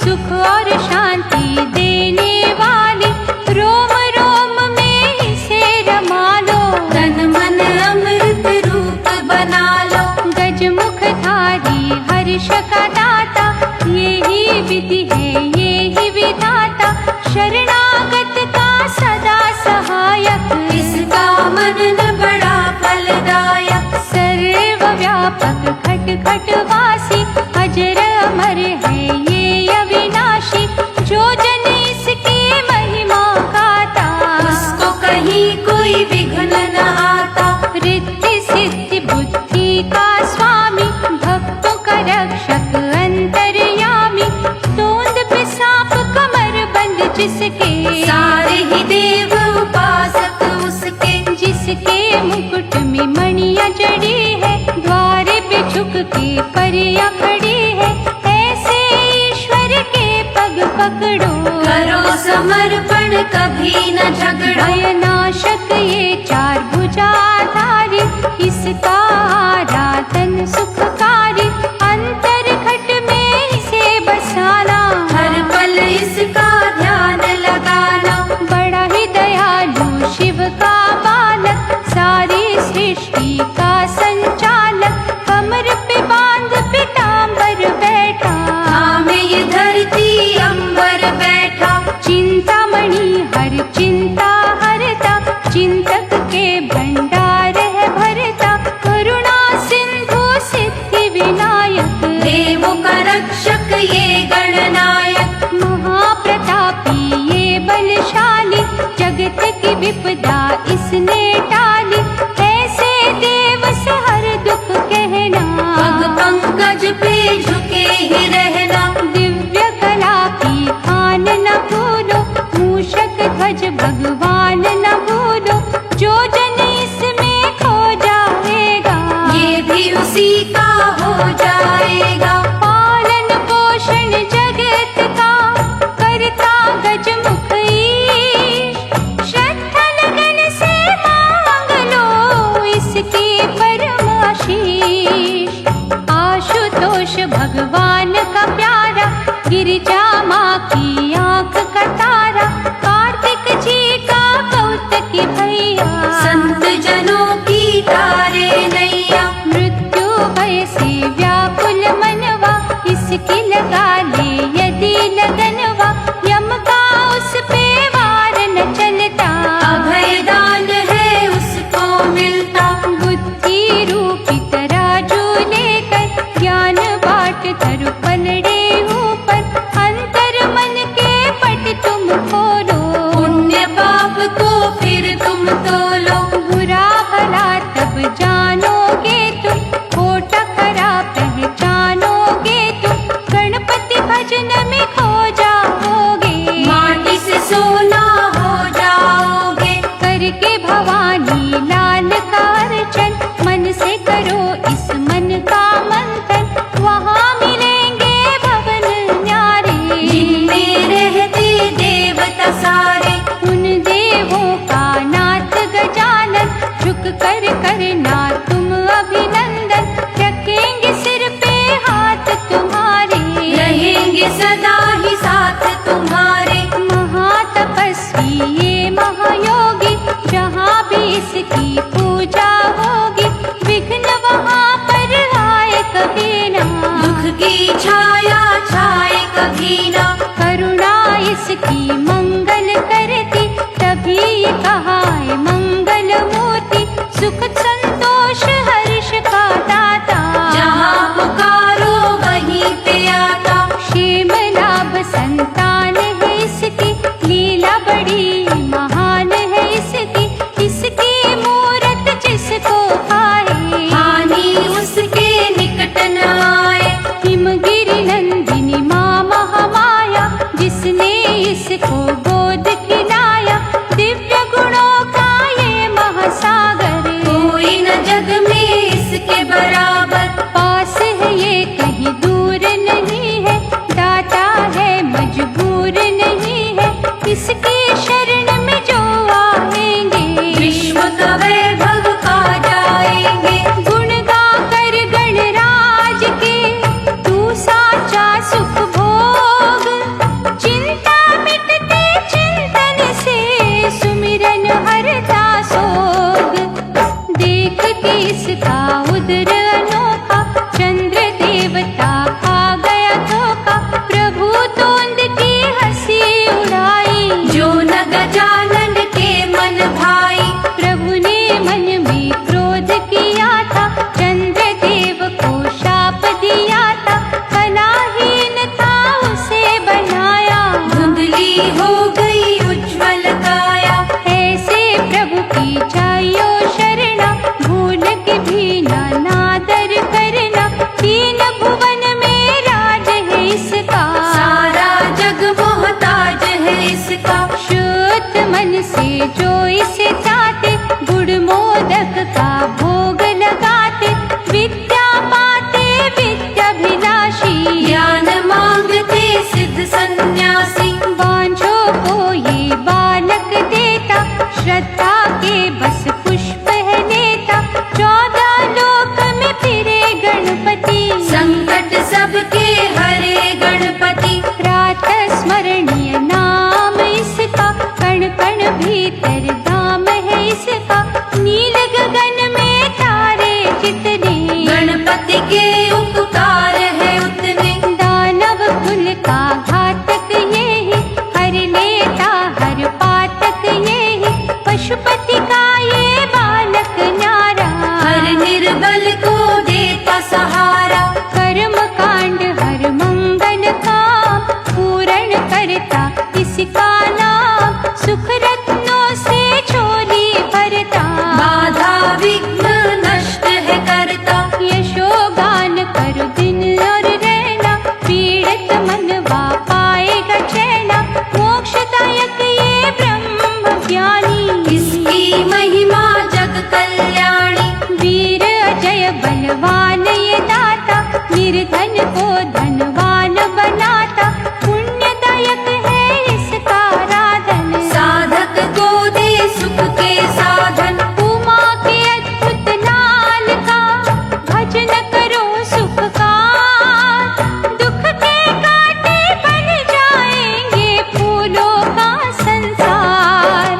सुख और शांति देने वाली, रोम रोम में इसे रमा लो, तन मन अमृत रूप बना लो। गजमुखधारी हर्ष का दाता, यही विधि है यही विधाता, शरणागत का सदा सहायक, इसका मनन बड़ा फलदायक। सर्वव्यापक खट खट वासी, अजर अमर है ये अविनाशी, जो जन इसकी महिमा गाता, उसको कहीं कोई विघ्न न आता। रिद्धि सिद्धि बुद्धि का स्वामी, भक्तों का रक्षक अंतर्यामी, तोंद पे सांप कमर बंद जिसके, सारे ही देव उपासक उसके। जिसके मुकुट में मणियां जड़ी है, द्वारे पे झुक के परियां खड़ी है, ऐसे ईश्वर के पग पकड़ो, करो समर्पण कभी न झगड़ो। भयनाशक ये चार भुजाधारी, इसका आराधन सुखकारी, अंतर घट में इसे बसाना, हर पल इसका ध्यान लगाना। बड़ा ही दयालु शिव का बालक, सारी सृष्टि का संचालक, कमर पे बांध पीतांबर बैठा, में ये धरती अंबर बैठा। चिंतामणि हर चिंता हरता, चिंतक के भंडार है भरता, करुणा सिंधु सिद्धि विनायक, देवों का रक्षक ये गणनायक। महाप्रतापी ये बलशाली, जगत की विपदा इसने टाली, ऐसे देव से हर दुख कहना, पग पंकज पे झुके ही रहना। दिव्य कला की खान न भूलो, मूषक ध्वज भगवान न भूलो, जो जन इसमें खो जाएगा, ये भी उसी का हो जाएगा। पालन पोषण जगत का करता गजमुख ईश, श्रद्धा लगन से मांग लो इसके परम आशीष। आशुतोष भगवान का प्यारा, गिरिजा माँ की आंख का तारा, कार्तिक जी का कौतक भैया, संत जनों की तारे नैया। मृत्यु भय से व्याकुल मनवा, इसकी लगा ले यदि लगनवा, यम का उस पे वार न चलता, अभय दान है उसको मिलता। बुद्धि रूपी तराजू लेकर, ज्ञान बाट धरु पलड़े ऊपर, अंतर मन के निर्धन को धनवान बनाता, पुण्यदायक है इसका राधन। साधक को दे सुख के साधन, उमा के अद्भुत नाल का भजन करो सुख का। दुख के कांटे बन जाएंगे फूलों का संसार।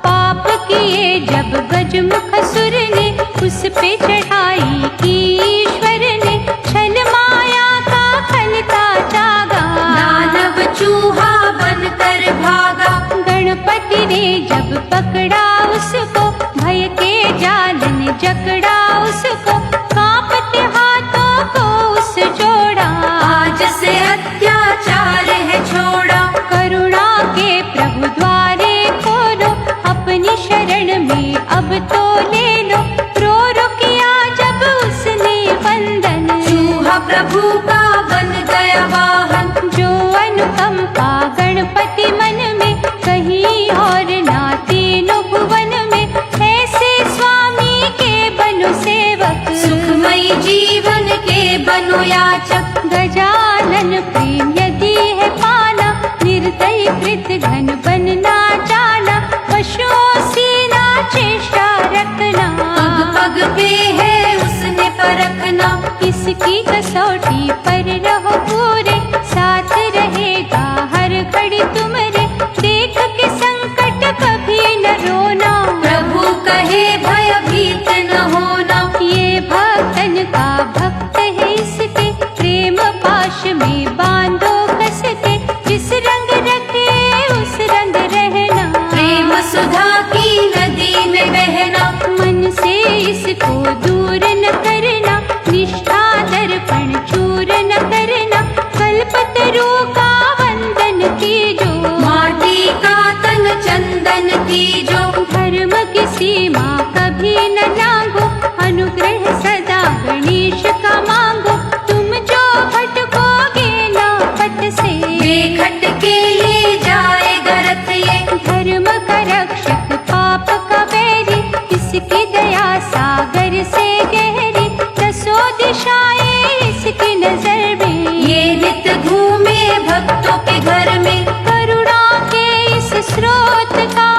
पाप किए जब गजमुख असुर ने, उस पे चढ़ाई की ईश्वर ने, छल माया का खलता जागा। दानव चूहा बनकर भागा, गणपति ने जब पकड़ा उसको, भय के जाल ने जकड़ा उसको, कांपते हाथों को उस जोड़ा। आज से अत्याचार है छोड़ा, करुणा के प्रभु द्वारे खोलो, अपनी शरण में अब तो ले लो। रो रो किया जब उसने वंदन, चूहा प्रभु का बन गया वाहन। जो अनुकंपा गणपति मन में, कहीं और ना तीनों भुवन में। ऐसे स्वामी के बनो सेवक, सुखमयी जीवन के बनो याचक। गजानन प्रेम यदि है पाना, निर्दयी कृत घन बनना जाना। पशुओं सी ना चेष्टा रखना, पग पग पे है उसने परखना। इसकी कसौटी पर रहो पूरे, साथ रहेगा हर घड़ी तुम्हारे। देख के संकट कभी न रोना, प्रभु कहे भयभीत न होना। ये भक्तन का भक्त है इसके, प्रेम पाश में बांधो कस के। जिस रंग रखे उस रंग रहना, प्रेम सुधा की नदी में बहना। मन से इसको दूर न करना, निष्ठा दर्पण चूर न करना। कल्पतरू का वंदन कीजो, माटी का तन चंदन कीजो। धर्म की सीमा कभी न लांघो, अनुग्रह सदा गणेश का मांगो। तुम जो भटकोगे ना पथ से, बेखट के ले जाएगा रथ ये। धर्म का रक्षक पाप का बैरी, इसकी दया सागर से गहरी। दसों दिशाएं इसकी नजर में, ये नित घूमे भक्तों के घर में। करुणा के इस स्रोत का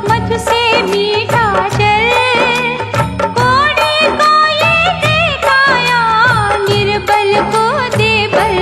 मधु से मीठा जल, कोने को ये देखाया, निर्बल को दे बल।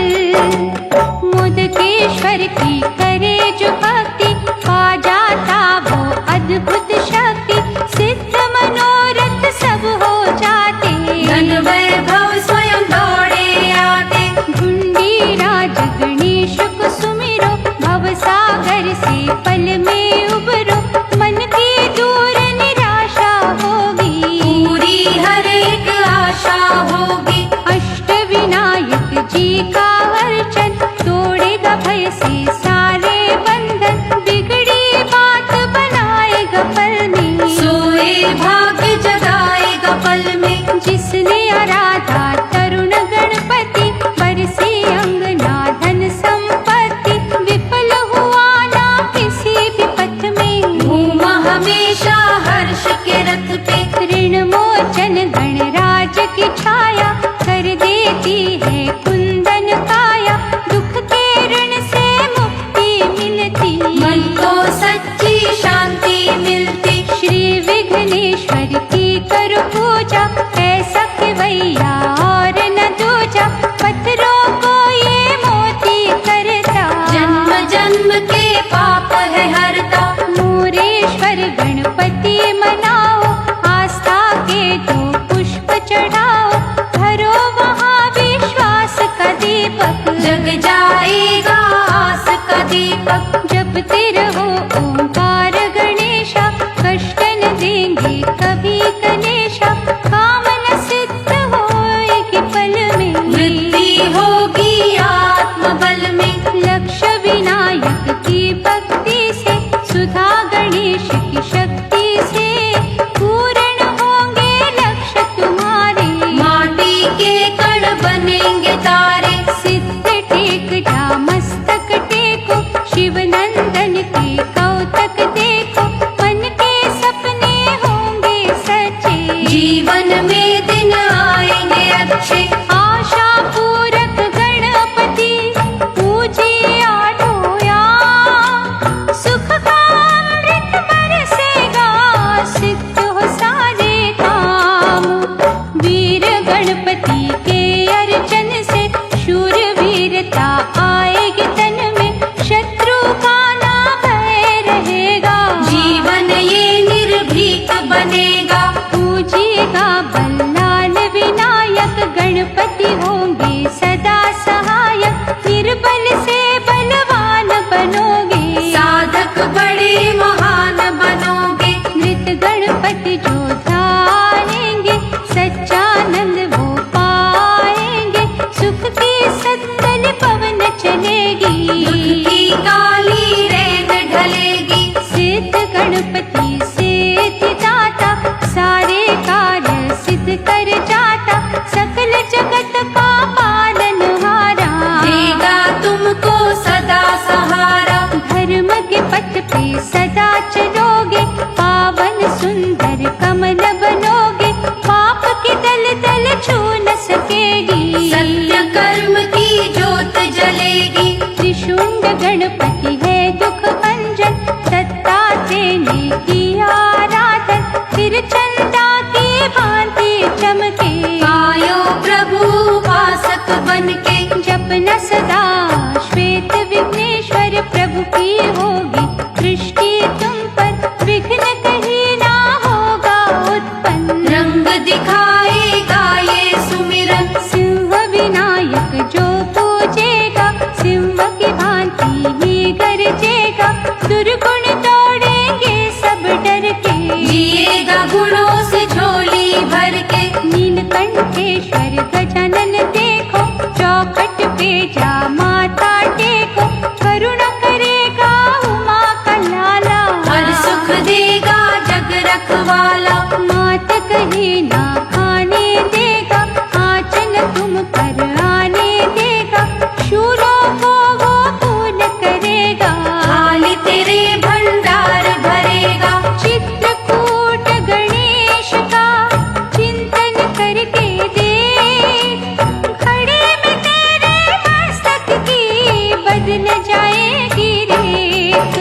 मोदकेश्वर की करे जो भक्ति, पा जाता वो अद्भुत शक्ति। सिद्ध मनोरथ सब हो जाते, धन वैभव स्वयं दौड़े आते। ढूंढी राज गणेश को सुमिरो, भव सागर से पल में उबरो। मन की दूर निराशा होगी, पूरी हर एक आशा होगी। अष्ट विनायक जी का अर्चन, तोड़ेगा भय से सारे बंधन। बिगड़ी बात बनाएगा पल में, सोए भाग्य जगाएगा पल में। जिसने आराधा तरुण गणपति, बरसी अंगना धन संपत्ति। विफल हुआ ना किसी भी पथ में, घूमा हमेशा हर्ष के रथ पे। ऋण मोचन गणराज की छाया, कर देती है कुंदन काया। दुख के ऋण से मुक्ति मिलती, मन को सच्ची शांति मिलती। श्री विघ्नेश्वर की करो पूजा, ऐसा खिवैया और न दूजा। पत्थरों को ये मोती करता, जन्म जन्म के पाप है हरता। मोरेश्वर गणपति मनाओ, आस्था के दो पुष्प चढ़ाओ। धरो वहाँ विश्वास का दीपक, जग जाएगा आस का दीपक। जपते रहो ओंकार गणेशा, कष्ट न देंगे कभी गणेशा। कामना सिद्ध होएगी पल में, वृद्धि होगी आत्मबल में। लक्ष्य विनायक की भक्ति से, सुधा गणेश की शक्ति से। पूर्ण होंगे लक्ष्य तुम्हारे, माटी के कण बनेंगे तारे। सिद्ध टेक जा मस्तक टेको, शिव नंदन के स्थिरता आएगी तन में, शत्रु का ना भय रहेगा। जीवन ये निर्भीक बनेगा। पूजिएगा बल्लाल विनायक, गणपति होंगे सदा सहायक। निर्बल से बलवान बनोगे, साधक बड़े महान बनोगे। नृत गणपति जो धारेंगे, सच्चानंद वो पाएंगे। सुख की सत्तल पवन चलेगी, दुख की काली रेत ढलेगी। सिद्ध गणपति सिद्धिदाता, सारे कार्य सिद्ध कर जाता। सकल जगत का पालनहारा, देगा तुमको सदा सहारा। धर्म के पथ पे सदा चलोगे, पावन सुंदर कमल बनोगे। पाप की दल दल छू न सकेगी, सत्य कर्म की ज्योत जलेगी। त्रिशूंड गणपति है दुख भंजन, दत्ता तेने किया आराधन। फिर चंदा की भांति चमके, आयो प्रभु उपासक बनके। जपना सदा श्वेत विघ्नेश्वर, प्रभु की होगी दृष्टि तुम पर। विघ्न कहीं ना होगा उत्पन्न, रंग दिखाएगा ये सुमिरन। सिंह विनायक जो पूजेगा, सिंह की भांति ही गरजेगा। दुर्गुण दौड़ेंगे सब डर के, जिएगा गुणों से झोली भर के। नीलकंठेश्वर गजानन देखो, चौखट पे जा माथा टेको। करुणा करेगा उमा का लाला, हर सुख देगा जग रखवाला। मात कहे ना खाने देगा, आंचल तुम पर आने देगा। शूलों को वो पूर्ण करेगा, थाली तेरे भंडार भरेगा। चित्रकूट गणेश का चिंतन करके देख, घड़ी में तेरे मस्तक की बदल जाएगी रेख।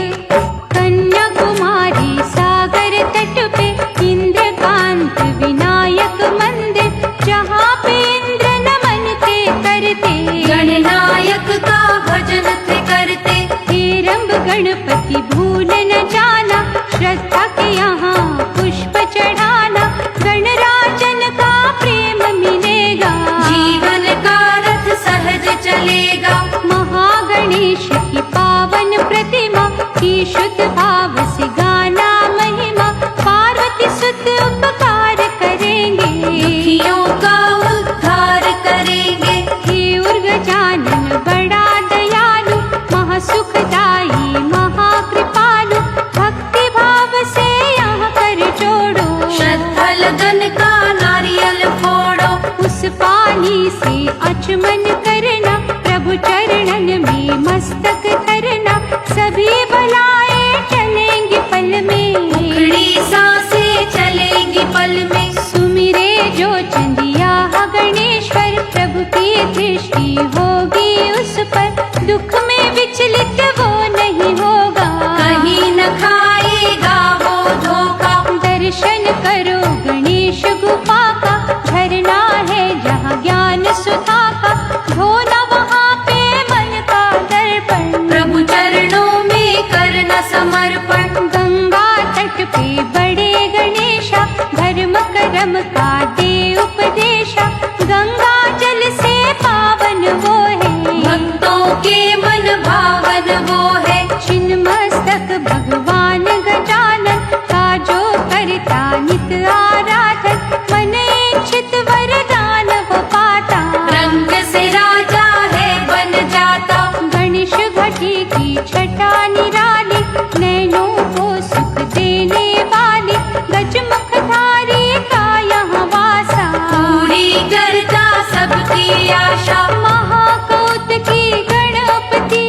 कन्याकुमारी सागर तट पे, इंद्रकांत विनायक मंदिर। जहाँ पे इंद्र नमन के करते, गणनायक का भजन थे करते। हेरंब गणपति भूल न जाना, श्रद्धा के यहाँ पुष्प चढ़ाना। गणराजन का प्रेम मिलेगा, जीवन का रथ सहज चलेगा। महागणेश की पावन प्रतिमा की शुद्ध भाव से गाना महिमा। पार्वती सुत उपकार करेंगे, दुखियों का उद्धार करेंगे। हे उर्गजानन बड़ा दयालु, महासुखदाई महाकृपालु। भक्ति भाव से यहाँ कर जोड़ो, श्रद्धा लगन का नारियल फोड़ो। उस पानी से अचमन करना, प्रभु चरणन में मस्तक धरना। सभी बलाएं टलेंगी पल में, उखड़ी सांसें चलेंगी पल में। सुमिरे जो चंदिया गणेश्वर, प्रभु की दृष्टि होगी उस पर। दुख में विचलित वो नहीं होगा, कहीं न खाएगा वो धोखा। दर्शन करो गणेश गुफा का, झरना है जहाँ ज्ञान सुधा का। धोना वहाँ पे मन का दर्पण, प्रभु चरणों में करना समर्पण। गंगा तट पे बड़े गणेशा, धर्म कर्म का दे उपदेशा। गंगा जल से पावन वो है, भक्तों के मन भावन वो है। छिन्न मस्तक भगवान गजानन का जो करता नित आराधन। मन इच्छित वरदान हो पाता, रंग से राजा है बन जाता। गणेश घटी की छटा निराली, नैनों को सुख देने वाली। गजमुखधारी का यहाँ वासा, पूरी करता सबकी आशा। महाकौतुकी गणपति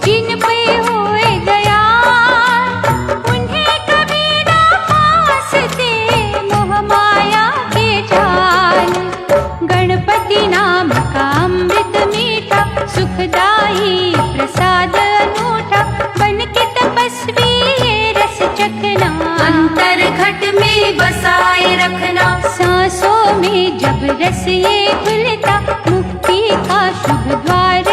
जिन पे होए दयाल, उन्हें कभी ना फांसते मोह माया के जाल। गणपति नाम का अमृत मीठा, सुखदाई प्रसाद अनूठा। बन के तपस्वी ये रस चखना, अंतर घट में बसाए रखना। सांसों में जब रस ये घुलता, मुक्ति का शुभ द्वार